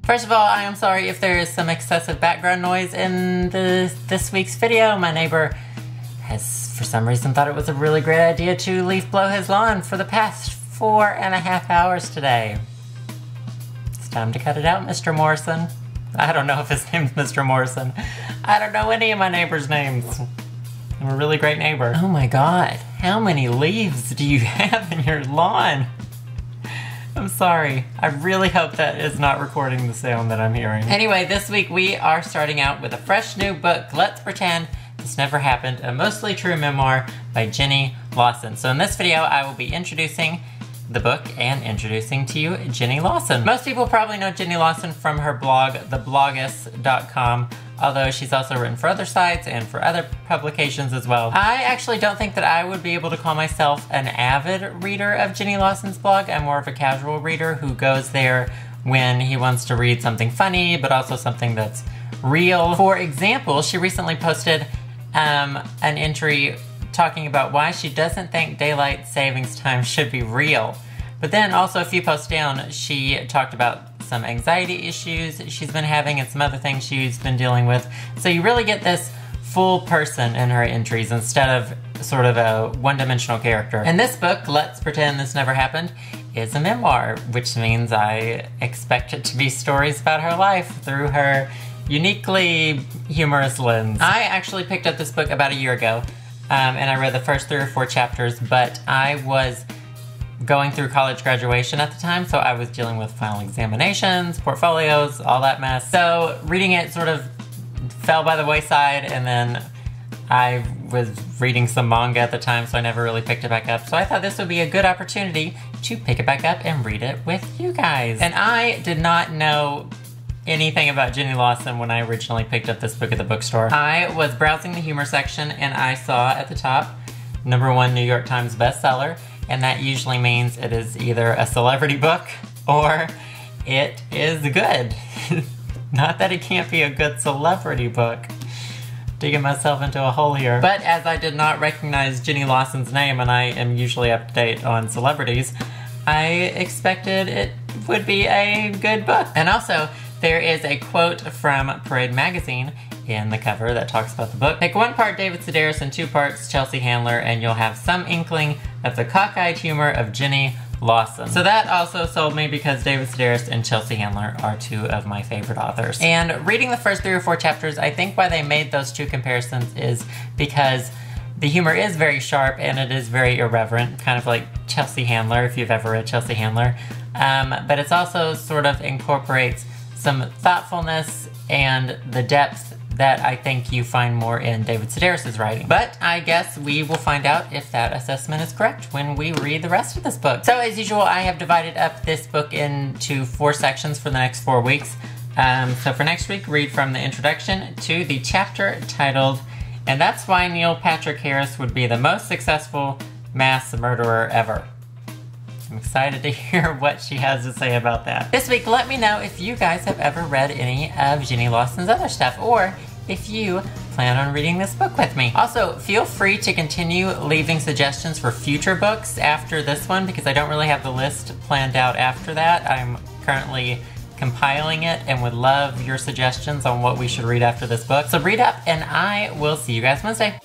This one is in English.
First of all, I am sorry if there is some excessive background noise in this week's video. My neighbor has, for some reason, thought it was a really great idea to leaf blow his lawn for the past 4.5 hours today. It's time to cut it out, Mr. Morrison. I don't know if his name's Mr. Morrison. I don't know any of my neighbors' names. I'm a really great neighbor. Oh my god, how many leaves do you have in your lawn? I'm sorry. I really hope that is not recording the sound that I'm hearing. Anyway, this week we are starting out with a fresh new book, Let's Pretend This Never Happened, a mostly true memoir by Jenny Lawson. So in this video, I will be introducing the book and introducing to you Jenny Lawson. Most people probably know Jenny Lawson from her blog, theblogist.com, although she's also written for other sites and for other publications as well. I actually don't think that I would be able to call myself an avid reader of Jenny Lawson's blog. I'm more of a casual reader who goes there when he wants to read something funny, but also something that's real. For example, she recently posted an entry talking about why she doesn't think daylight savings time should be real. But then also a few posts down, she talked about some anxiety issues she's been having and some other things she's been dealing with. So you really get this full person in her entries instead of sort of a one-dimensional character. And this book, Let's Pretend This Never Happened, is a memoir, which means I expect it to be stories about her life through her uniquely humorous lens. I actually picked up this book about a year ago, and I read the first 3 or 4 chapters, but I was going through college graduation at the time, so I was dealing with final examinations, portfolios, all that mess. So reading it sort of fell by the wayside, and then I was reading some manga at the time, so I never really picked it back up. So I thought this would be a good opportunity to pick it back up and read it with you guys. And I did not know anything about Jenny Lawson when I originally picked up this book at the bookstore. I was browsing the humor section and I saw at the top, #1 New York Times bestseller, and that usually means it is either a celebrity book or it is good. Not that it can't be a good celebrity book. Digging myself into a hole here. But as I did not recognize Jenny Lawson's name, and I am usually up to date on celebrities, I expected it would be a good book. And also, there is a quote from Parade magazine in the cover that talks about the book. Pick 1 part David Sedaris and 2 parts Chelsea Handler, and you'll have some inkling of the cockeyed humor of Jenny Lawson. So that also sold me because David Sedaris and Chelsea Handler are 2 of my favorite authors. And reading the first 3 or 4 chapters, I think why they made those 2 comparisons is because the humor is very sharp and it is very irreverent, kind of like Chelsea Handler, if you've ever read Chelsea Handler. But it's also sort of incorporates some thoughtfulness and the depth that I think you find more in David Sedaris' writing. But I guess we will find out if that assessment is correct when we read the rest of this book. So as usual, I have divided up this book into 4 sections for the next 4 weeks. So for next week, read from the introduction to the chapter titled, "And That's Why Neil Patrick Harris Would Be the Most Successful Mass Murderer Ever." I'm excited to hear what she has to say about that. This week, let me know if you guys have ever read any of Jenny Lawson's other stuff, or if you plan on reading this book with me. Also, feel free to continue leaving suggestions for future books after this one, because I don't really have the list planned out after that. I'm currently compiling it and would love your suggestions on what we should read after this book. So read up, and I will see you guys Wednesday.